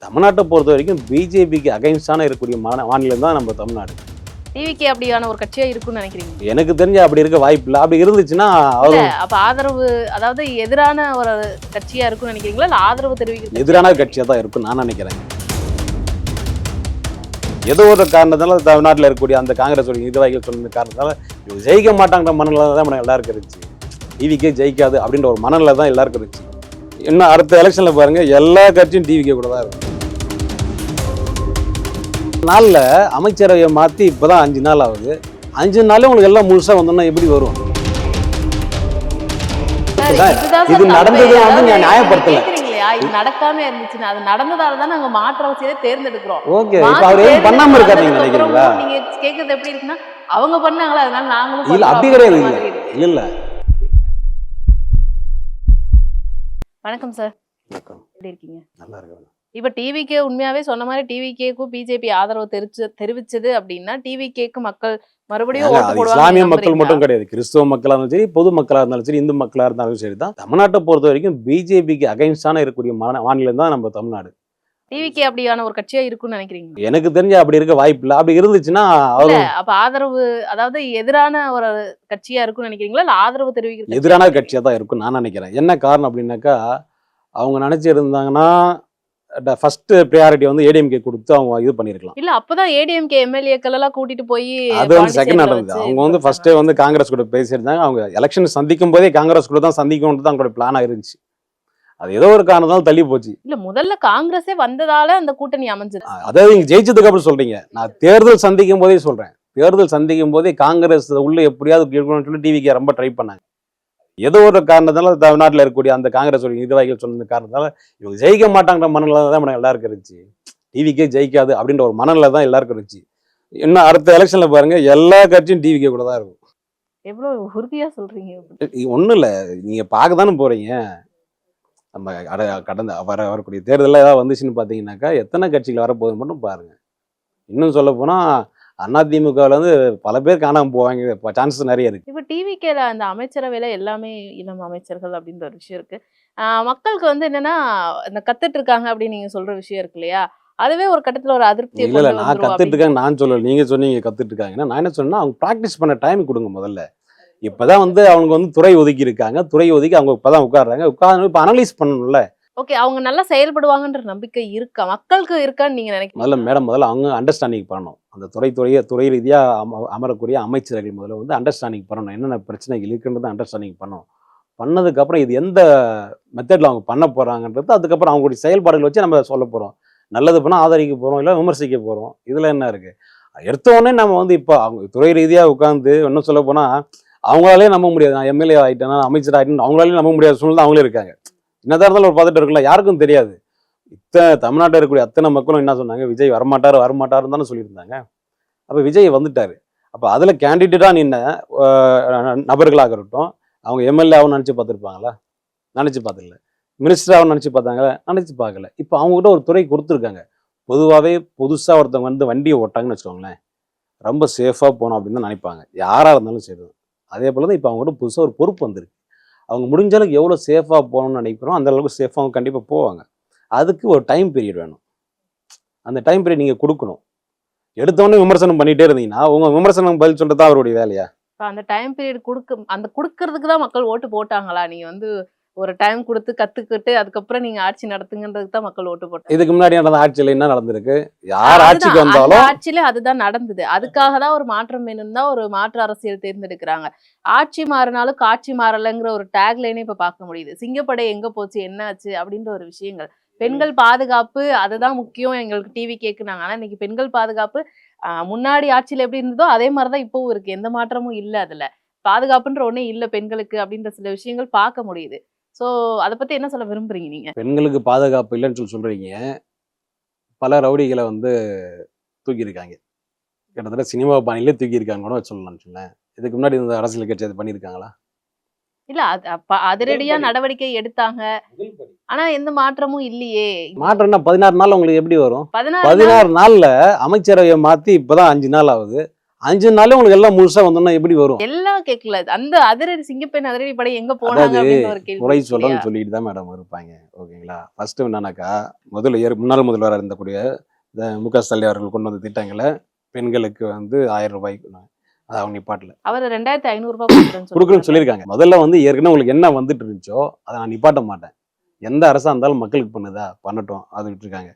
தமிழ்நாட்டை பொறுத்த வரைக்கும் பிஜேபிக்கு அகைன்ஸ்டான இருக்கக்கூடிய மாநிலம் தான் நம்ம தமிழ்நாடு. டிவிகே அப்படியான ஒரு கட்சியா இருக்கும்னு நினைக்கிறீங்க? எனக்கு தெரிஞ்சு அப்படி இருக்க வாய்ப்பு இல்லை. அப்படி இருந்துச்சுன்னா இல்ல, அவர் அப்ப ஆதரவு, அதாவது எதிரான ஒரு கட்சியா இருக்கும்னு நினைக்கிறீங்களா, இல்ல ஆதரவு தெரிவிக்க எதிரான கட்சியாக தான் இருக்கும் நான் நினைக்கிறேன். ஏதோ ஒரு காரணத்தால தமிழ்நாட்டில் இருக்கக்கூடிய அந்த காங்கிரஸ் நிர்வாகிகள் சொன்ன காரணத்தால இவங்க ஜெயிக்க மாட்டாங்கிற மனநிலை தான் நம்ம எல்லாருக்கும் இருந்துச்சு. டிவிக்கே ஜெயிக்காது அப்படின்ற ஒரு மனநிலை தான் எல்லாருக்கும் இருந்துச்சு. இன்னும் அடுத்த எலெக்ஷன்ல பாருங்க, எல்லா கட்சியும் டிவிக்கே கூட தான் இருக்கும். நாளில் அமைச்சரவையை மாற்றி இப்போதான் 5 நாள் ஆகுது. 5 நாளே உங்களுக்கு எல்லாம் முழுசா வந்தோம்னா எப்படி வரும்? இது நடந்தது வந்து நான் நியாயப்படுத்தல. இது நடக்காம இருந்துச்சுன்னா அது நடந்ததால தான் நாங்க மாற்று அரசியலை தேர்ந்தெடுக்கிறோம். ஓகே, இப்ப அவர் எதுவும் பண்ணாம இருக்காரு நீங்க நினைக்கிறீங்களா? நீங்க கேக்குறது எப்படி இருக்குன்னா, அவங்க பண்ணாங்களா அதனால நாங்களும் இல்ல, அப்படி கிடையாது. இல்ல இல்ல. வணக்கம் சார். வணக்கம். எப்படி இருக்கீங்க? நல்லா இருக்கேன். இப்ப டிவிகே உண்மையாவே சொன்ன மாதிரி டிவிகேக்கும் பிஜேபி ஆதரவு தெரிவிச்சது அப்படின்னா டிவிகேக்கு மக்கள் மறுபடியும் ஓட்டு போடுவாங்க. இஸ்லாமிய மக்கள் மட்டும் கிடையாது, கிறிஸ்தவ மக்களா இருந்தாலும் சரி, பொது மக்களா இருந்தாலும் சரி, இந்து மக்களா இருந்தாலும் சரி தான். தமிழ்நாட்டை பொறுத்த வரைக்கும் பிஜேபிக்கு அகைன்ஸ்டான இருக்கக்கூடிய மாநிலம் தான் நம்ம தமிழ்நாடு. டிவிகே அப்படியான ஒரு கட்சியா இருக்கும்னு நினைக்கிறீங்க? எனக்கு தெரிஞ்சு அப்படி இருக்க வாய்ப்பு இல்லை. அப்படி இருந்துச்சுன்னா இல்ல, அப்ப ஆதரவு, அதாவது எதிரான ஒரு கட்சியா இருக்கும்னு நினைக்கிறீங்களா, இல்ல ஆதரவு தெரிவிக்க எதிரான கட்சியா தான் இருக்கும் நான் நினைக்கிறேன். என்ன காரணம் அப்படின்னாக்கா, அவங்க நினைச்சிருந்தாங்கன்னா ஃபர்ஸ்ட் ப்ரையாரிட்டி வந்து ஏடிஎம்கே கொடுத்து அவங்க இது பண்ணிருக்கலாம். இல்ல, அப்பதான் ஏடிஎம்கே எம்எல்ஏக்கள் எல்லாம் கூட்டிட்டு போய் அது வந்து செகண்ட் நடந்தது. அவங்க வந்து ஃபர்ஸ்டே வந்து காங்கிரஸ் கூட பேசியிருந்தாங்க. அவங்க எலெக்ஷன் சந்திக்கும் போதே காங்கிரஸ் கூட தான் சந்திக்கணும்னு அவங்களோட பிளானா இருந்துச்சு. அது ஏதோ ஒரு காரணத்தால தள்ளி போச்சு. இல்ல, முதல்ல காங்கிரஸே வந்ததால அந்த கூட்டணி அமைஞ்சது. அதாவது நீங்க ஜெயிச்சதுக்கு அப்புறம் சொல்றீங்க, நான் தேர்தல் சந்திக்கும் போதே சொல்றேன். தேர்தல் சந்திக்கும் போதே காங்கிரஸ் உள்ள எப்படியாவது இருக்கணும்னு சொல்லி டிவிக்கு ரொம்ப ட்ரை பண்ணாங்க. ஏதோ ஒரு காரணத்தால தமிழ்நாட்டில் இருக்கக்கூடிய அந்த காங்கிரஸ் நிர்வாகிகள் சொன்ன காரணத்தால இவங்க ஜெயிக்க மாட்டாங்கிற மனநிலை தான் நம்ம எல்லாருக்கும் இருந்துச்சு. டிவிக்கே ஜெயிக்காது அப்படின்ற ஒரு மனநிலை தான் எல்லாருக்கும் இருந்துச்சு. இன்னும் அடுத்த எலெக்ஷன்ல பாருங்க, எல்லா கட்சியும் டிவிக்கே கூட தான் இருக்கும். எவ்வளவு உறுதியா சொல்றீங்க? ஒன்றும் இல்லை, நீங்க பார்க்க தானே போறீங்க. நம்ம கடந்த வரக்கூடிய தேர்தலில் ஏதாவது வந்துச்சுன்னு பார்த்தீங்கன்னாக்கா எத்தனை கட்சிகள் வரப்போகுதுன்னு மட்டும் பாருங்க. இன்னும் சொல்ல போனா அதிமுகவில் வந்து பல பேர் காணாமல் போவாங்க, சான்சஸ் நிறைய இருக்கு. இப்ப டிவிகேல அந்த அமைச்சரவையில எல்லாமே இளம் அமைச்சர்கள் அப்படின்ற ஒரு விஷயம் இருக்கு. மக்களுக்கு வந்து என்னன்னா, இந்த கத்துட்டு இருக்காங்க அப்படின்னு நீங்க சொல்ற விஷயம் இருக்கு இல்லையா, அதுவே ஒரு கட்டத்துல ஒரு அதிருப்தி. இல்ல நான் கத்துட்டு இருக்கேன் நான் சொல்லல, நீங்க சொன்னீங்க கத்துட்டு இருக்காங்கன்னா. நான் என்ன சொன்னா, அவங்க ப்ராக்டிஸ் பண்ண டைம் கொடுங்க முதல்ல. இப்பதான் வந்து அவங்க வந்து துறை ஒதுக்கி இருக்காங்க. துறை ஒதுக்கி அவங்க இப்பதான் உட்காடுறாங்க. உட்கார்ந்து இப்ப அனலைஸ் பண்ணணும்ல. ஓகே, அவங்க நல்லா செயல்படுவாங்கன்ற நம்பிக்கை இருக்கா, மக்களுக்கு இருக்கான்னு நீங்க நினைக்கிறீங்க? முதல்ல அவங்க அண்டர்ஸ்டாண்டிங் பண்ணணும். அந்த துறை ரீதியா அமரக்கூடிய அமைச்சர்கள் முதல்ல வந்து அண்டர்ஸ்டாண்டிங் பண்ணணும். என்னென்ன பிரச்சனைகள் இருக்குன்றதை அண்டர்ஸ்டாண்டிங் பண்ணணும். பண்ணதுக்கு அப்புறம் இது எந்த மெத்தட்ல அவங்க பண்ண போறாங்கன்றது அதுக்கப்புறம் அவங்களுடைய செயல்பாடுகள் வச்சு நம்ம சொல்ல போறோம். நல்லது பண்ணா ஆதரிக்க போறோம், இல்லை விமர்சிக்க போறோம். இதுல என்ன இருக்கு? எடுத்த உடனே நம்ம வந்து இப்போ அவங்க துறை ரீதியா உட்காந்து இன்னும் சொல்ல போனா அவங்களாலே நம்ப முடியாது. நான் எம்எல்ஏ ஆயிட்டேன்னா, அமைச்சர் ஆயிட்டேன்னு அவங்களாலே நம்ப முடியாத சூழ்நிலை அவங்களே இருக்காங்க. என்னதான் இருந்தாலும் ஒரு பதட்டம் இருக்குல்ல, யாருக்கும் தெரியாது. தமிழ்நாட்டில் இருக்கக்கூடிய அத்தனை மக்களும் என்ன சொன்னாங்க, விஜய் வரமாட்டாருன்னு தானே சொல்லியிருந்தாங்க. அப்போ விஜய் வந்துட்டாரு. அப்போ அதில் கேண்டிடேட்டாக நின்ன நபர்களாக இருக்கட்டும், அவங்க எம்எல்ஏவும் நினச்சி பார்த்துருப்பாங்களா? நினச்சி பார்த்துல. மினிஸ்டராகவும் நினச்சி பார்த்தாங்களா? நினச்சி பார்க்கல. இப்போ அவங்ககிட்ட ஒரு துறை கொடுத்துருக்காங்க. பொதுவாகவே புதுசாக ஒருத்தவங்க வந்து வண்டியை ஓட்டாங்கன்னு வச்சுக்கோங்களேன், ரொம்ப சேஃபாக போகணும் அப்படின்னு தான் நினைப்பாங்க, யாராக இருந்தாலும் சரி. அதே போல் தான் இப்போ அவங்ககிட்ட புதுசாக ஒரு பொறுப்பு வந்திருக்கு. அவங்க முடிஞ்ச அளவுக்கு எவ்வளோ சேஃபாக போகணும்னு நினைக்கிறோம் அந்த அளவுக்கு சேஃபாக அவங்க கண்டிப்பாக போவாங்க. அதுக்கு ஒரு டைம் பீரியட் வேணும். அந்த டைம் பீரியட் நீங்கள் கொடுக்கணும். எடுத்தோடனே விமர்சனம் பண்ணிகிட்டே இருந்தீங்கன்னா உங்கள் விமர்சனம் பதில் சொல்கிறது தான் அவருடைய வேலையா? அந்த டைம் பீரியட் கொடுக்கறதுக்கு தான் மக்கள் ஓட்டு போட்டாங்களா? நீங்க வந்து ஒரு டைம் கொடுத்து கத்துக்கிட்டு அதுக்கப்புறம் நீங்க ஆட்சி நடத்துங்கன்றதுக்கு தான் மக்கள் ஓட்டு போட்டாங்க. இதுக்கு முன்னாடி நடந்த ஆட்சியில் என்ன நடந்திருக்கு? யார் ஆட்சிக்கு வந்தாலும் ஆட்சியில அதுதான் நடந்தது. அதுக்காக தான் ஒரு மாற்றம் வேணும் தான் ஒரு மாற்று அரசியல் தேர்ந்தெடுக்கிறாங்க. ஆட்சி மாறினாலும் காட்சி மாறலைங்கிற ஒரு டேக்லைனே இப்ப பார்க்க முடியுது. சிங்கப்படை எங்க போச்சு, என்ன ஆச்சு அப்படின்ற ஒரு விஷயங்கள். பெண்கள் பாதுகாப்பு அதுதான் முக்கியம் எங்களுக்கு டிவி கேக்குனாங்க. ஆனா இன்னைக்கு பெண்கள் பாதுகாப்பு முன்னாடி ஆட்சியில எப்படி இருந்ததோ அதே மாதிரிதான் இப்பவும் இருக்கு. எந்த மாற்றமும் இல்ல. அதுல பாதுகாப்புன்ற ஒண்ணே இல்ல பெண்களுக்கு அப்படின்ற சில விஷயங்கள் பார்க்க முடியுது. சோ அதை பத்தி என்ன சொல்ல விரும்புறீங்க நீங்க? பெண்களுக்கு பாதுகாப்பு இல்லைன்னு சொல்றீங்க. பல ரவுடிகளை வந்து தூக்கியிருக்காங்க. கிட்டத்தட்ட சினிமா பாணியிலே தூக்கியிருக்காங்க கூட சொல்லலாம். இதுக்கு முன்னாடி இந்த அரசியல் கட்சி அது பண்ணியிருக்காங்களா? இல்ல, அதிரடியா நடவடிக்கை எடுத்தாங்க. ஆனா எந்த மாற்றமும் இல்லையே. மாற்றம்னா 16 நாள் உங்களுக்கு எப்படி வரும்? 16 16 நாள்ல அமைச்சரவையை மாத்தி இப்பதான் 5 நாள் ஆகுது. 5 நாளே உங்களுக்கு எல்லாம் முழுசா வந்தோம்னா எப்படி வரும்? எல்லாம் கேட்கல. அந்த அதிரடி சிங்கப்பெண் அதிரடி படை எங்க போனாங்க அதாவது அப்படின்னு ஒரு கேள்வி குறை இருக்கு இல்லையா? சொல்றேன்னு சொல்லிட்டு தான் மேடம் இருப்பாங்க. ஓகேங்களா? ஃபர்ஸ்ட் என்னன்னாக்கா, முன்னாள் முதல்வராக இருந்தக்கூடிய இந்த மு.க. ஸ்டாலின் அவர்கள் கொண்டு வந்த திட்டங்களை பெண்களுக்கு வந்து ரூ. 1000 அதை அவங்க நிப்பாட்டல. அவர் 2500 ரூபாய் கொடுக்குறேன்னு கொடுக்குறேன்னு சொல்லியிருக்காங்க. முதல்ல வந்து ஏற்கனவே உங்களுக்கு என்ன வந்துட்டு இருந்துச்சோ அதை நான் நிப்பாட்ட மாட்டேன். எந்த அரசா இருந்தாலும் மக்களுக்கு பண்ணுதா பண்ணட்டும், அது விட்டுருக்காங்க.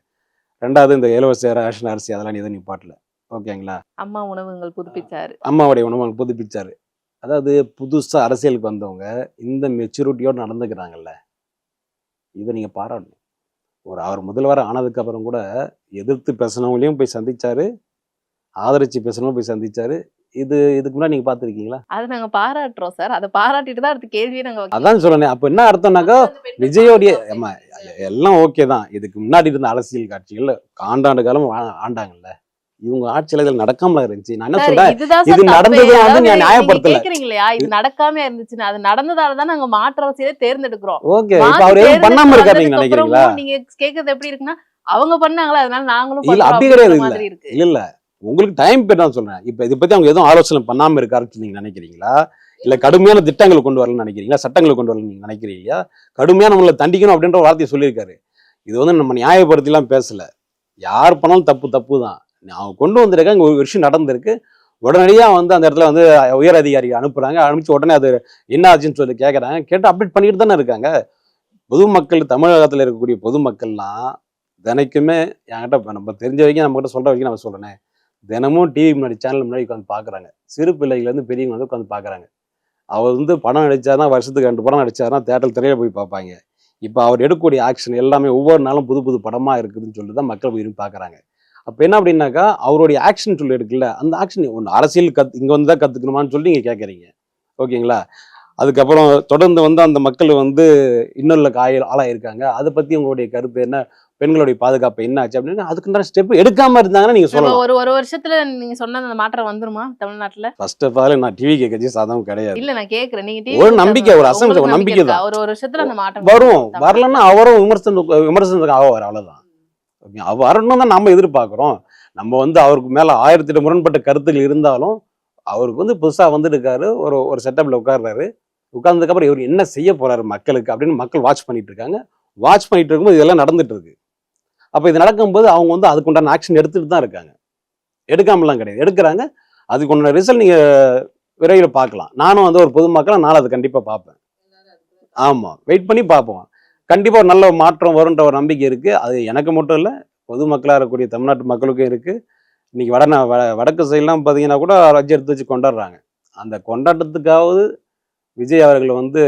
2வது இந்த இலவச ரேஷன் அரிசி அதெல்லாம் எதுவும் நிப்பாட்டல. ஓகேங்களா? அம்மா உணவகங்கள் புதுப்பிச்சாரு. அம்மாவுடைய உணவு புதுப்பிச்சாரு. அதாவது புதுசா அரசியலுக்கு வந்தவங்க இந்த மெச்சூரிட்டியோட நடந்துக்கிறாங்கல்ல, இதை நீங்க பாராட்டணும். அவர் முதல்வர் ஆனதுக்கு அப்புறம் கூட எதிர்த்து பேசினவங்களையும் போய் சந்திச்சாரு, ஆதரிச்சு பேசினவங்க போய் சந்திச்சாரு. இதுக்கு முன்னாடி நீங்க பார்த்திருக்கீங்களா? அதை நாங்க பாராட்டுறோம் சார். அதை பாராட்டிட்டு தான் அடுத்த கேள்வியை நாங்க வைக்கிறோம். அதான் சொல்றேன். அப்ப என்ன அர்த்தம்னாக்கா, விஜயோடைய எல்லாம் ஓகே தான். இதுக்கு முன்னாடி இருந்த அரசியல் காட்சிகள் ஆண்டாண்டு காலம் ஆண்டாங்கல்ல, இவங்க ஆட்சியில இதில் நடக்காமல இருந்துச்சு. நான் என்ன சார், சொல்றேன், இதுதான் இது சார் தப்பே. நடந்தது வந்து அதாவது நான் நீங்க நியாயப்படுத்தல. கேக்குறீங்க இல்லையா, இது நடக்காம இருந்துச்சுன்னு. அது நடந்ததால தான் நாங்க மாற்று அரசியலே தேர்ந்தெடுக்கிறோம். ஓகே, இப்ப மாற்று அவர் எதுவும் பண்ணாம இருக்காரு தேர்ந்தெடுத்ததுக்கு நீங்க நினைக்கிறீங்களா? அப்புறமும் நீங்க கேக்குறது எப்படி இருக்குன்னா, அவங்க பண்ணாங்களா அதனால நாங்களும் இல்ல, பண்றோம் அப்படி அப்படிங்கிற கிடையாது. மாதிரி இருக்கு. இல்ல உங்களுக்கு டைம் போய் தான் சொல்றேன். இப்ப இதை பத்தி அவங்க எதுவும் ஆலோசனை பண்ணாம இருக்காருன்னு நீங்க நினைக்கிறீங்களா? இல்ல கடுமையான திட்டங்களை கொண்டு வரலன்னு நினைக்கிறீங்களா? சட்டங்களை கொண்டு வரலன்னு நீங்க நினைக்கிறீங்களா? கடுமையான உங்களை தண்டிக்கணும் அப்படின்ற வார்த்தையை சொல்லியிருக்காரு. இது வந்து நம்ம நியாயப்படுத்தி எல்லாம் பேசல. யார் பண்ணாலும் தப்பு தான். அவங்க கொண்டு வந்திருக்காங்க, ஒரு விஷயம் நடந்திருக்கு. உடனடியா வந்து அந்த இடத்துல வந்து உயர் அதிகாரிகள் அனுப்புறாங்க. அனுப்பிச்சு உடனே அது என்ன ஆச்சுன்னு சொல்லி கேட்கறாங்க. கேட்டு அப்டேட் பண்ணிட்டு தானே இருக்காங்க. பொதுமக்கள், தமிழகத்துல இருக்கக்கூடிய பொதுமக்கள்லாம் தினைக்குமே என்கிட்ட நம்ம தெரிஞ்ச வரைக்கும் நம்ம கிட்ட சொல்ற வரைக்கும் நம்ம சொல்றேன், தினமும் டிவி முன்னாடி சேனல் முன்னாடி உட்காந்து பாக்குறாங்க. சிறு பிள்ளைகள் இருந்து பெரியவங்க வந்து உட்காந்து பாக்குறாங்க. அவர் வந்து படம் நடிச்சாருன்னா வருஷத்துக்கு 2 படம் நடிச்சாருன்னா தேட்டர் திரையில போய் பார்ப்பாங்க. இப்ப அவர் எடுக்கக்கூடிய ஆக்ஷன் எல்லாமே ஒவ்வொரு நாளும் புது புது படமா இருக்குதுன்னு சொல்லிட்டு தான் மக்கள் விரும்பி பாக்குறாங்க. அப்ப என்ன அப்படின்னாக்கா, அவருடைய ஆக்ஷன் சொல்லி இருக்குல்ல, அந்த ஆக்ஷன் ஒன்று அரசியல் இங்க வந்து தான் கத்துக்கணுமான்னு சொல்லி நீங்க கேட்கறீங்க. ஓகேங்களா? அதுக்கப்புறம் தொடர்ந்து வந்து அந்த மக்கள் வந்து இன்னொரு ஆளாயிருக்காங்க. அதை பத்தி உங்களுடைய கருத்து என்ன? பெண்களுடைய பாதுகாப்பு என்ன ஆச்சு அப்படின்னு அதுக்குண்டான ஸ்டெப் எடுக்காம இருந்தாங்கன்னா நீங்க நம்ம சொல்லலாம். ஒரு வருஷத்துல நீங்க சொன்ன அந்த மாற்றம் வந்துருமா தமிழ்நாட்டுல? ஃபர்ஸ்ட் ஆஃப் ஆல் நான் டிவி கட்சி சாதகம் கிடையாது. இல்ல நான் கேக்குறேன். நீங்க ஒரு டிவி நம்பிக்கை, ஒரு அசம்ஷன், ஒரு நம்பிக்கை தான். ஒரு வருஷத்துல அந்த மாற்றம் வரும். வரலன்னா அவரும் விமர்சனத்துக்கு ஆவார், அவ்வளவுதான். ஓகே, அவர் வரணும் தான் நம்ம எதிர்பார்க்கிறோம். நம்ம வந்து அவருக்கு மேல 1008 முரண்பட்ட கருத்துக்கள் இருந்தாலும் அவருக்கு வந்து புதுசா வந்துருக்காரு, ஒரு செட்டப்ல உட்கார்றாரு. உட்கார்ந்ததுக்கு அப்புறம் இவர் என்ன செய்ய போறாரு மக்களுக்கு அப்படின்னு மக்கள் வாட்ச் பண்ணிட்டு இருக்காங்க. வாட்ச் பண்ணிட்டு இருக்கும்போது இதெல்லாம் நடந்துட்டு இருக்கு. அப்ப இது நடக்கும்போது அவங்க வந்து அதுக்குண்டான ஆக்ஷன் எடுத்துட்டு தான் இருக்காங்க. எடுக்காமலாம் கிடையாது, எடுக்கிறாங்க. அதுக்குண்டான ரிசல்ட் நீங்க விரைவில் பார்க்கலாம். நானும் வந்து ஒரு பொதுமக்களா நான் அதை கண்டிப்பா பார்ப்பேன். ஆமா, வெயிட் பண்ணி பார்ப்போம். கண்டிப்பா ஒரு நல்ல மாற்றம் வரும்ன்ற ஒரு நம்பிக்கை இருக்கு. அது எனக்கு மட்டும் இல்ல, பொதுமக்களா இருக்கக்கூடிய தமிழ்நாட்டு மக்களுக்கும் இருக்கு. இன்னைக்கு வடக்கு சைட்லாம் பார்த்தீங்கன்னா கூட ரஜ் எடுத்து வச்சு கொண்டாடுறாங்க. அந்த கொண்டாட்டத்துக்காவது விஜய் அவர்கள் வந்து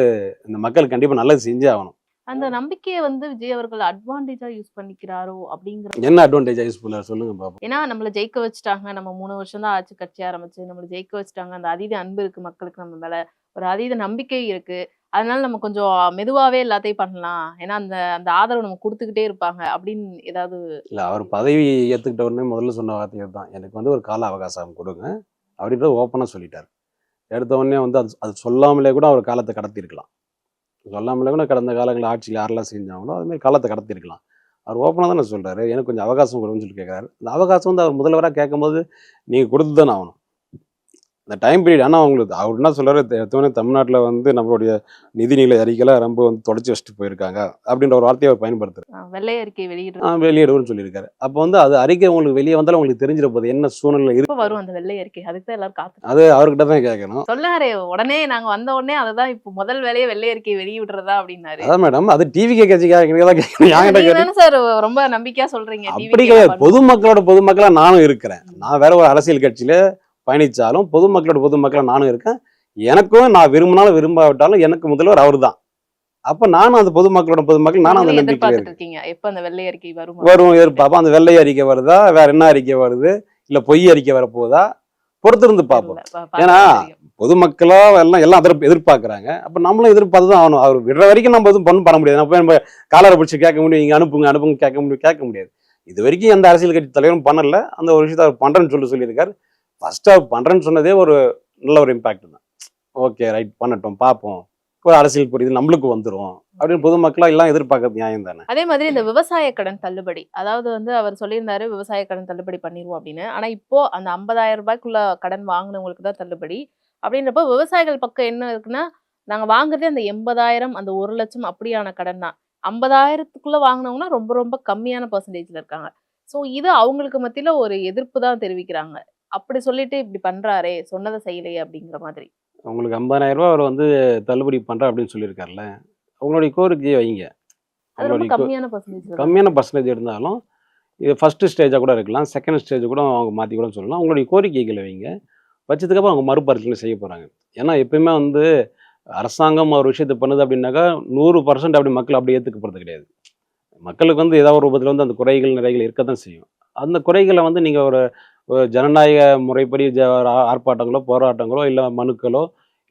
இந்த மக்கள் கண்டிப்பா நல்லது செஞ்சே ஆகணும். அந்த நம்பிக்கையை வந்து விஜய் அவர்கள் அட்வான்டேஜா யூஸ் பண்ணிக்கிறாரோ அப்படிங்கிற என்ன அட்வான்டேஜ் யூஸ்ஃபுல்லா சொல்லுங்க பாப்போம். ஏன்னா நம்மள ஜெயிக்க வச்சுட்டாங்க. நம்ம 3 வருஷம் தான் ஆச்சு கட்சி ஆரம்பிச்சு. நம்மள ஜெயிக்க வச்சுட்டாங்க. அந்த அதீத அன்பு இருக்கு மக்களுக்கு நம்ம மேல. ஒரு அதீத நம்பிக்கை இருக்கு. அதனால நம்ம கொஞ்சம் மெதுவாவே எல்லாத்தையும் பண்ணலாம். ஏன்னா அந்த அந்த ஆதரவு நம்ம கொடுத்துக்கிட்டே இருப்பாங்க அப்படின்னு ஏதாவது? இல்ல, அவர் பதவி ஏத்துக்கிட்ட உடனே முதல்ல சொன்ன வார்த்தை தான், எனக்கு வந்து ஒரு கால அவகாசம் கொடுங்க அப்படின்றத ஓப்பனா சொல்லிட்டாரு. எடுத்த உடனே வந்து அது சொல்லாமலே கூட அவர் காலத்தை கடத்திருக்கலாம். சொல்லாமலே கூட கடந்த காலங்களில் ஆட்சியில் யாரெல்லாம் செஞ்சாங்களோ அது மாதிரி காலத்தை கடத்திருக்கலாம். அவர் ஓப்பனாக தானே சொல்றாரு, எனக்கு கொஞ்சம் அவகாசம் கொடுன்னு சொல்லி கேட்குறாரு. அந்த அவகாசம் வந்து அவர் முதல்வராக கேட்கும்போது நீங்க கொடுத்து தானே ஆகணும் அந்த டைம் பீரியட். ஆனால் அவங்களுக்கு அவர் என்ன சொல்றாரு, எடுத்தவொடனே தமிழ்நாட்டில் வந்து நம்மளுடைய நிதிநிலை அறிக்கைலாம் ரொம்ப வந்து தொடச்சி வச்சுட்டு போயிருக்காங்க அப்படின்ற ஒரு வார்த்தையை அவர் பயன்படுத்துறாரு. வெள்ளை அறிக்கை வெளியிடுறோம் வெளியிடுவோம்னு சொல்லியிருக்காரு. அப்போ வந்து அது அறிக்கை உங்களுக்கு வெளியே வந்தாலும் உங்களுக்கு தெரிஞ்சிட போகுது என்ன சூழ்நிலை இருக்கு. வரும் அந்த வெள்ளை அறிக்கை. அதுக்கு தான் எல்லாரும் காத்து அது அவர்கிட்ட தான் கேட்கணும். சொல்லாரே உடனே நாங்க வந்த உடனே அதுதான் இப்போ முதல் வேலையே வெள்ளை அறிக்கை வெளியிடுறதா அப்படின்னாரு. அதான் மேடம், அது டிவி கட்சிக்காரங்க தான் கேட்கணும். சார் ரொம்ப நம்பிக்கையா சொல்றீங்க. அப்படி கிடையாது. பொதுமக்களா நானும் இருக்கிறேன். நான் வேற ஒரு அரசியல் கட்சியில பயணிச்சாலும் பொதுமக்களா நானும் இருக்கேன். எனக்கும் நான் விரும்பினாலும் விரும்பாவிட்டாலும் எனக்கு முதல்வர் அவர் தான். அப்ப நானும் அந்த பொதுமக்கள் நானும் அந்த நம்பிக்கை இருக்கீங்க. எப்ப அந்த வெள்ளை அறிக்கை வரும் எதிர்பார்ப்போம். அந்த வெள்ளை அறிக்கை வருதா, வேற என்ன அறிக்கை வருது, இல்ல பொய் அறிக்கை வரப்போதா பொறுத்திருந்து பார்ப்போம். ஏன்னா பொதுமக்களா எல்லாம் எதிர்பார்க்கறாங்க. அப்ப நம்மளும் எதிர்பார்த்து தான் ஆகணும். அவர் விடுற வரைக்கும் நம்ம எதுவும் பண்ண முடியாது. நம்ம காலரை பிடிச்சி கேட்க முடியும், இங்க அனுப்புங்க கேட்க முடியாது. இது வரைக்கும் எந்த அரசியல் கட்சி தலைவரும் பண்ணல. அந்த ஒரு விஷயத்த அவர் பண்றேன்னு சொல்லியிருக்காரு. ஃபர்ஸ்ட் அவர் பண்றேன்னு சொன்னதே ஒரு நல்ல ஒரு இம்பாக்ட் தான். ஓகே ரைட், பண்ணட்டும் பார்ப்போம் ஒரு அரசியல் புரியுது நம்மளுக்கு வந்துரும் அப்படின்னு பொதுமக்களா எல்லாம் எதிர்பார்க்கறது நியாயம் தானே. அதே மாதிரி இந்த விவசாய கடன் தள்ளுபடி, அதாவது வந்து அவர் சொல்லியிருந்தாரு விவசாய கடன் தள்ளுபடி பண்ணிருவோம் அப்படின்னு. ஆனா இப்போ அந்த 50,000 ரூபாய்க்குள்ள கடன் வாங்குனவங்களுக்கு தான் தள்ளுபடி. அப்படின்றப்போ விவசாயிகள் பக்கம் என்ன இருக்குன்னா, நாங்க வாங்குறதே அந்த 80,000 அந்த 1,00,000 அப்படியான கடன் தான். 50,000த்துக்குள்ள வாங்குனவங்கன்னா ரொம்ப ரொம்ப கம்மியான பெர்சன்டேஜ்ல இருக்காங்க. சோ இது அவங்களுக்கு மத்தியில ஒரு எதிர்ப்பு தான் தெரிவிக்கிறாங்க. அப்படி சொல்லிட்டு இப்படி பண்றாரே, சொன்னத செய்யலையே அப்படிங்கிற மாதிரி. உங்களுக்கு 50,000 அவர் வந்து தள்ளுபடி பண்றேன் அப்படின்னு சொல்லியிருக்காருல்ல, உங்களுடைய கோரிக்கையை வைங்க. அது ரொம்ப உங்களுடைய கம்மியான பெர்சன்டேஜ்ல தான். கம்மியான பர்சன்டேஜ் இருந்தாலும் இது ஃபர்ஸ்ட் ஸ்டேஜா கூட இருக்கலாம், செகண்ட் ஸ்டேஜ் கூட அவங்க மாத்தி கூட சொல்லலாம். உங்களுடைய கோரிக்கைகளை வைங்க. வச்சதுக்கப்புறம் அவங்க மறுபரிசீலனை செய்ய போறாங்க. ஏன்னா எப்பயுமே வந்து அரசாங்கம் ஒரு விஷயத்த பண்ணுது அப்படின்னாக்கா 100% அப்படி மக்கள் அப்படி ஏத்துக்க போறது கிடையாது. மக்களுக்கு வந்து ஏதாவது ஒரு ரூபத்துல வந்து அந்த குறைகள் நிறைகள் இருக்கத்தான் செய்யும். அந்த குறைகளை வந்து நீங்க ஒரு ஒரு ஜனநாயக முறைப்படி ஒரு ஆர்ப்பாட்டங்களோ போராட்டங்களோ இல்லை மனுக்களோ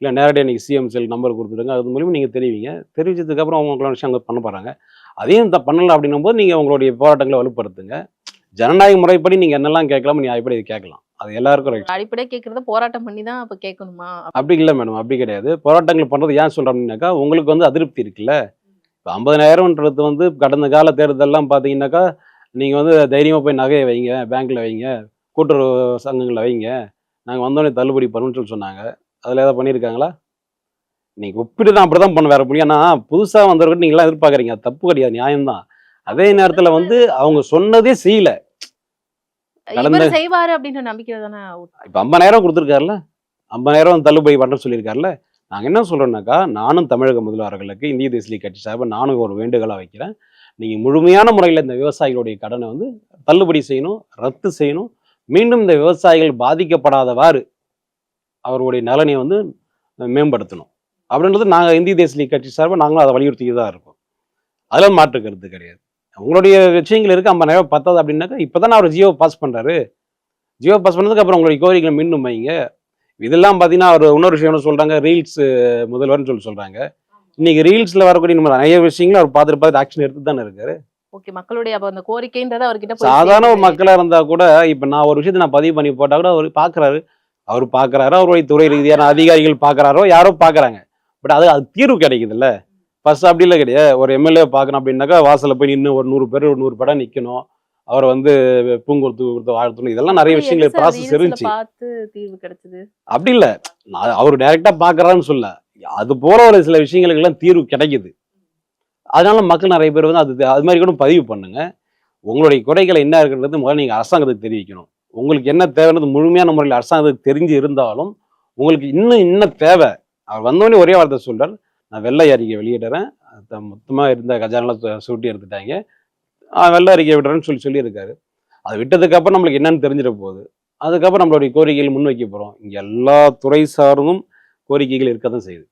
இல்லை நேரடியாக நீங்கள் சிஎம் செல் நம்பர் கொடுத்துடுங்க, அது மூலியமா நீங்கள் தெரிவிங்க. தெரிவிச்சதுக்கப்புறம் அவங்களோட விஷயம் அங்கே பண்ண போகிறாங்க. அதையும் பண்ணல அப்படின்னும் போது நீங்கள் உங்களுடைய போராட்டங்களை வலுப்படுத்துங்க. ஜனநாயக முறைப்படி நீங்கள் என்னெல்லாம் கேட்கலாமோ நியாயப்படி இது கேட்கலாம். அது எல்லாருக்கும் ரைட். அடிப்படையா கேட்கறத போராட்டம் பண்ணி தான் அப்ப கேட்கணுமா? அப்படி இல்லை மேடம், அப்படி கிடையாது. போராட்டங்கள் பண்ணுறது ஏன் சொல்கிறோம் அப்படின்னாக்கா உங்களுக்கு வந்து அதிருப்தி இருக்குல்ல. இப்போ 50,000ன்றது வந்து கடந்த கால தேர்தலெல்லாம் பார்த்தீங்கன்னாக்கா நீங்கள் வந்து தைரியமாக போய் நகையை வைங்க, பேங்க்கில் வைங்க, கூட்டுறவு சங்கங்களில் வைங்க, நாங்கள் வந்தோடனே தள்ளுபடி பண்ணுன்னு சொல்லி சொன்னாங்க. அதில் ஏதாவது பண்ணியிருக்காங்களா? நீங்கள் ஒப்பிட்டு தான் அப்படி தான் பண்ண வேற முடியும். ஏன்னா புதுசாக வந்தவர்கிட்ட நீங்களாம் எதிர்பார்க்குறீங்க, அது தப்பு கிடையாது, நியாயம்தான். அதே நேரத்தில் வந்து அவங்க சொன்னதே செய்யல. கடந்த இவர் செய்வாரு அப்படின்ற நம்பிக்கை தானே. இப்போ 50,000 கொடுத்துருக்காருல்ல, 50,000 தள்ளுபடி பண்ணுறேன்னு சொல்லியிருக்காருல்ல. நாங்கள் என்ன சொல்கிறோம்னாக்கா, நானும் தமிழக முதல்வர்களுக்கு இந்திய தேசிய கட்சி சார்பாக நானும் ஒரு வேண்டுகோளாக வைக்கிறேன். நீங்கள் முழுமையான முறையில் இந்த விவசாயிகளுடைய கடனை வந்து தள்ளுபடி செய்யணும், ரத்து செய்யணும். மீண்டும் இந்த விவசாயிகள் பாதிக்கப்படாதவாறு அவருடைய நலனை வந்து மேம்படுத்தணும் அப்படின்றது நாங்கள் இந்திய தேசிய கட்சி சார்பாக நாங்களும் அதை வலியுறுத்திட்டு தான் இருக்கோம். அதில் மாற்று கருத்து கிடையாது. உங்களுடைய விஷயங்கள் இருக்குது, 50,000 பத்தாது அப்படின்னாக்கா இப்போ தானே அவர் ஜியோ பாஸ் பண்ணுறாரு. ஜியோ பாஸ் பண்ணதுக்கு அப்புறம் உங்களுடைய கோரிக்கைகளை மீண்டும் வைங்க. இதெல்லாம் பார்த்தீங்கன்னா அவர் இன்னொரு விஷயம் என்ன சொல்கிறாங்க, ரீல்ஸ் முதல்வர்னு சொல்லி சொல்கிறாங்க. இன்னைக்கு ரீல்ஸில் வரக்கூடிய நம்ம நிறைய விஷயங்களும் அவர் பார்த்துட்டு ஆக்ஷன் எடுத்து தானே இருக்காரு. ஓகே, மக்களுடைய அப்ப அந்த கோரிக்கைன்றத அவர்கிட்ட போய் சாதாரண ஒரு சேர்ந்து மக்களாக இருந்தால் கூட இப்போ நான் ஒரு விஷயத்தை நான் பதிவு பண்ணி போட்டால் கூட அவர் பார்க்குறாரு. அவர் பார்க்குறாரு, அவருடைய துறை ரீதியான அதிகாரிகள் பார்க்குறாரோ யாரோ பார்க்குறாங்க. பட் அது அது தீர்வு கிடைக்குதுல்ல. ஃபர்ஸ்ட் அப்படி இல்லை கிடையாது. ஒரு எம்எல்ஏ பார்க்கணும் அப்படின்னாக்கா வாசலில் போய் நின்று ஒரு 100 பேர் ஒரு 100 படம் நிற்கணும். அவரை வந்து பூங்கொடுத்து கொடுத்து வாழ்த்தணும். இதெல்லாம் நிறைய அப்படி எது விஷயங்கள் சார் ப்ராசஸ் ரீல்ஸ்ல இருந்துச்சு. பார்த்து தீர்வு கிடைச்சது? அப்படி இல்லை, அவர் டைரெக்டாக பார்க்குறாருன்னு சொல்ல, அது போல ஒரு சில விஷயங்களுக்கெல்லாம் தீர்வு கிடைக்குது. அதனால மக்கள் நிறைய பேர் வந்து அது மாதிரி கூட பதிவு பண்ணுங்க. உங்களுடைய குறைகளை என்ன இருக்குன்றது முதல்ல நீங்கள் அரசாங்கத்துக்கு தெரிவிக்கணும். உங்களுக்கு என்ன தேவைன்றது முழுமையான முறையில் அரசாங்கத்துக்கு தெரிஞ்சு இருந்தாலும் உங்களுக்கு இன்னும் என்ன தேவை. அவர் வந்தோடனே ஒரே வார்த்தை சொல்றார், நான் வெள்ளை அறிக்கை வெளியிடுறேன், மொத்தமாக இருந்த கஜானெலாம் சுருட்டி எடுத்துட்டாங்க, வெள்ளை அறிக்கை விடுறேன்னு சொல்லியிருக்காரு. அதை விட்டதுக்கு அப்புறம் நம்மளுக்கு என்னன்னு தெரிஞ்சிட போகுது. அதுக்கப்புறம் நம்மளுடைய கோரிக்கைகள் முன்வைக்க போகிறோம். இங்கே எல்லா துறை சார்ந்தும் கோரிக்கைகள் இருக்க தான் செய்யுது.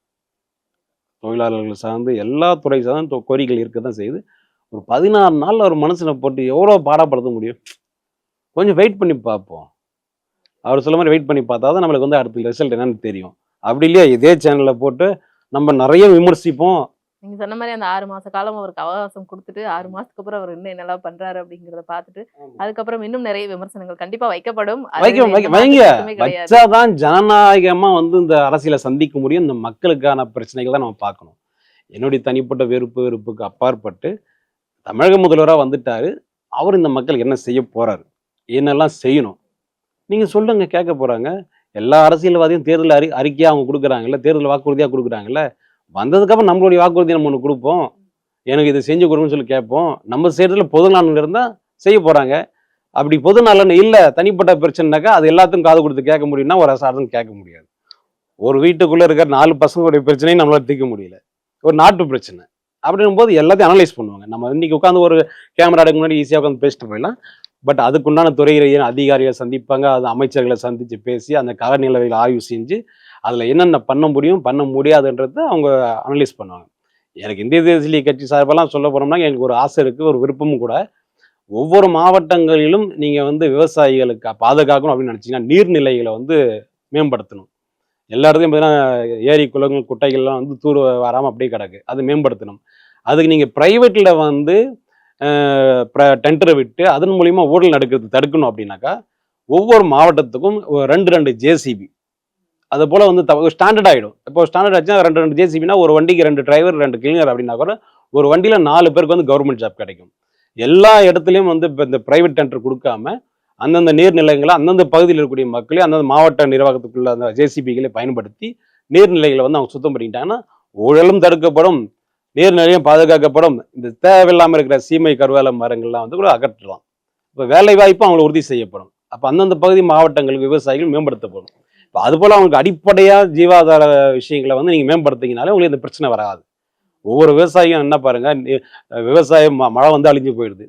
தொழிலாளர்கள் சார்ந்து எல்லா துறை சார்ந்தும் கோரிக்கைகள் இருக்க தான் செய்யுது. ஒரு 16 நாள்ல ஒரு மனுஷனை போட்டு எவ்வளோ பாடப்படுத்த முடியும்? கொஞ்சம் வெயிட் பண்ணி பார்ப்போம். அவர் சொல்ல மாதிரி வெயிட் பண்ணி பார்த்தா தான் நம்மளுக்கு வந்து அடுத்த ரிசல்ட் என்னன்னு தெரியும். அப்படி இல்லையா இதே சேனல்ல போட்டு நம்ம நிறைய விமர்சிப்போம். நீங்க சொன்ன மாதிரி அந்த 6 மாச காலம் அவருக்கு அவகாசம் கொடுத்துட்டு 6 மாசத்துக்கு அப்புறம் அவர் இன்னும் என்னெல்லாம் பண்றாரு அப்படிங்கறத பார்த்துட்டு அதுக்கப்புறம் இன்னும் நிறைய விமர்சனங்கள் கண்டிப்பா வைக்கப்படும். அதுல எந்த வைங்க. மாற்று கருத்துமே கிடையாது. வச்சாதான் ஜனநாயகமா வந்து இந்த அரசியலை சந்திக்க முடியும். இந்த மக்களுக்கான பிரச்சனைகள் தான் நம்ம பார்க்கணும். என்னுடைய தனிப்பட்ட வெறுப்புக்கு அப்பாற்பட்டு தமிழக முதல்வராக வந்துட்டாரு. அவர் இந்த மக்களுக்கு என்ன செய்ய போறாரு, என்னெல்லாம் செய்யணும் நீங்க சொல்லுங்க, கேட்க போறாங்க. எல்லா அரசியல்வாதியும் தேர்தல் அறிக்கையா அவங்க கொடுக்குறாங்கல்ல, தேர்தல் வாக்குறுதியா கொடுக்குறாங்கல்ல. வந்ததுக்கப்புறம் நம்மளுடைய வாக்குறுதி நம்ம ஒன்று கொடுப்போம், எனக்கு இதை செஞ்சு கொடுங்கன்னு சொல்லி கேட்போம். நம்ம செய்யறதுல பொது நலன் இருந்தா செய்ய போறாங்க. அப்படி பொது நலன் இல்லை, தனிப்பட்ட பிரச்சனைனாக்கா அது எல்லாத்துக்கும் காது கொடுத்து கேட்க முடியும்னா ஒரு அரசாங்கம் கேட்க முடியாது. ஒரு வீட்டுக்குள்ள இருக்கிற 4 பசங்களுடைய பிரச்சனையும் நம்மளால தீர்க்க முடியல. ஒரு நாட்டு பிரச்சனை அப்படின்னும் போது எல்லாத்தையும் அனலைஸ் பண்ணுவாங்க. நம்ம இன்னைக்கு உட்காந்து ஒரு கேமரா எடுக்க முன்னாடி ஈஸியாக உட்காந்து பேசிட்டு போயிடலாம். பட் அதுக்குண்டான துறை ரீதியான அதிகாரிகளை சந்திப்பாங்க, அது அமைச்சர்களை சந்தித்து பேசி அந்த களநிலைகளை ஆய்வு செஞ்சு அதில் என்னென்ன பண்ண முடியும் பண்ண முடியாதுன்றத அவங்க அனலைஸ் பண்ணுவாங்க. எனக்கு இந்திய தேசிய கட்சி சார்பெல்லாம் சொல்ல போனோம்னா எனக்கு ஒரு ஆசை இருக்குது, ஒரு விருப்பமும் கூட. ஒவ்வொரு மாவட்டங்களிலும் நீங்கள் வந்து விவசாயிகளுக்கு பாதுகாக்கணும் அப்படின்னு நினச்சிங்கன்னா நீர்நிலைகளை வந்து மேம்படுத்தணும். எல்லா இடத்துலையும் பார்த்தீங்கன்னா ஏரி குளங்கள் குட்டைகள்லாம் வந்து தூர் வராமல் அப்படியே கிடக்கு, அது மேம்படுத்தணும். அதுக்கு நீங்கள் ப்ரைவேட்டில் வந்து டெண்டரை விட்டு அதன் மூலிமா ஊழல் நடக்கிறது தடுக்கணும் அப்படின்னாக்கா ஒவ்வொரு மாவட்டத்துக்கும் 2 ஜேசிபி அது போல வந்து ஸ்டாண்டர்ட் ஆயிடும். இப்போ ஸ்டாண்டர்ட் ஆச்சுன்னா 2 ஜேசிபினா ஒரு வண்டிக்கு 2 டிரைவர் 2 கிளீனர் அப்படின்னா கூட ஒரு வண்டியில 4 பேருக்கு வந்து கவர்மெண்ட் ஜாப் கிடைக்கும். எல்லா இடத்துலயும் வந்து இப்ப இந்த பிரைவேட் டெண்டர் கொடுக்காம அந்தந்த நீர்நிலைகளை அந்தந்த பகுதியில் இருக்கக்கூடிய மக்களே அந்தந்த மாவட்ட நிர்வாகத்துக்குள்ள அந்த ஜேசிபிகளை பயன்படுத்தி நீர்நிலைகளை வந்து அவங்க சுத்தம் பண்ணிக்கிட்டாங்கன்னா ஊழலும் தடுக்கப்படும், நீர்நிலையும் பாதுகாக்கப்படும். இந்த தேவையில்லாம இருக்கிற சீமை கருவேல மரங்கள்லாம் வந்து கூட அகற்றலாம். இப்போ வேலை வாய்ப்பும் அவங்களுக்கு உறுதி செய்யப்படும். அப்போ அந்தந்த பகுதி மாவட்டங்களுக்கு விவசாயிகள் மேம்படுத்தப்படும். இப்போ அது போல அவங்களுக்கு அடிப்படையா ஜீவாதார விஷயங்களை வந்து நீங்க மேம்படுத்திங்கனாலே உங்களுக்கு இந்த பிரச்சனை வராது. ஒவ்வொரு விவசாயியும் என்ன பாருங்க, விவசாயம் மழை வந்து அழிஞ்சு போயிடுது.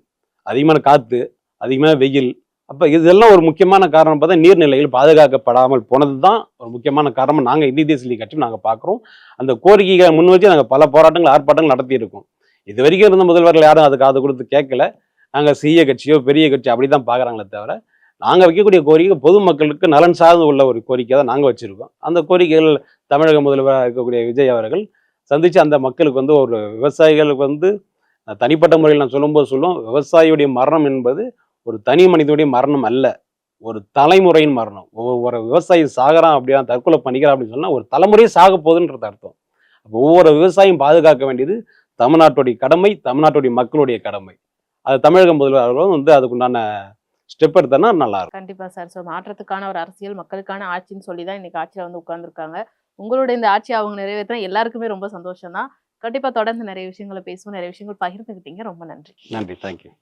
அதிகமான காத்து, அதிகமான வெயில். அப்ப இதெல்லாம் ஒரு முக்கியமான காரணம் பார்த்தா நீர்நிலைகள் பாதுகாக்கப்படாமல் போனது தான் ஒரு முக்கியமான காரணமா நாங்க இந்திய தேசிய லீக் கட்சி நாங்க பார்க்குறோம். அந்த கோரிக்கையை முன் வச்சு நாங்க பல போராட்டங்கள், ஆர்ப்பாட்டங்கள் நடத்தியிருக்கோம். இது வரைக்கும் இருந்த முதல்வர்கள் யாரும் அதுக்கு காது கொடுத்து கேட்கல. நாங்க சிறிய கட்சியோ, பெரிய கட்சி அப்படிதான் பார்க்குறாங்களே தவிர, நாங்க வைக்கக்கூடிய கோரிக்கை பொதுமக்களுக்கு நலன் சார்ந்து உள்ள ஒரு கோரிக்கை தான் நாங்க வச்சிருக்கோம். அந்த கோரிக்கைகள் தமிழக முதல்வராக இருக்கக்கூடிய விஜய் அவர்கள் சந்திச்சு அந்த மக்களுக்கு வந்து ஒரு விவசாயிகளுக்கு வந்து தனிப்பட்ட முறையில் நான் சொல்லும்போது சொல்லுவோம், விவசாயியுடைய மரணம் என்பது ஒரு தனி மனிதனுடைய மரணம் அல்ல. ஒரு தலைமுறையின் மரணம். ஒரு விவசாயி சாகுறான் அப்படியா தற்கொலை பண்ணிக்கிறான் அப்படின்னு சொன்னா ஒரு தலைமுறையே சாக போகுதுன்றது அர்த்தம். அப்போ ஒவ்வொரு விவசாயியும் பாதுகாக்க வேண்டியது தமிழ்நாட்டுடைய கடமை, தமிழ்நாட்டுடைய மக்களுடைய கடமை. அது தமிழக முதல்வர் அவர்களும் வந்து அதுக்குண்டான ஸ்டெப் எடுத்தனா நல்லா இருக்கும். கண்டிப்பா சார். ஸோ மாற்றத்துக்கான ஒரு அரசியல், மக்களுக்கான ஆட்சின்னு சொல்லி தான் இன்னைக்கு ஆட்சியில வந்து உட்கார்ந்துருக்காங்க. உங்களோட இந்த ஆட்சி அவங்க நிறைவேற்றினா எல்லாருக்குமே ரொம்ப சந்தோஷம் தான். கண்டிப்பா தொடர்ந்து நிறைய விஷயங்கள பேசுவோம். நிறைய விஷயங்கள் பகிர்ந்துக்கிட்டீங்க. ரொம்ப நன்றி. நன்றி. தேங்க்யூ.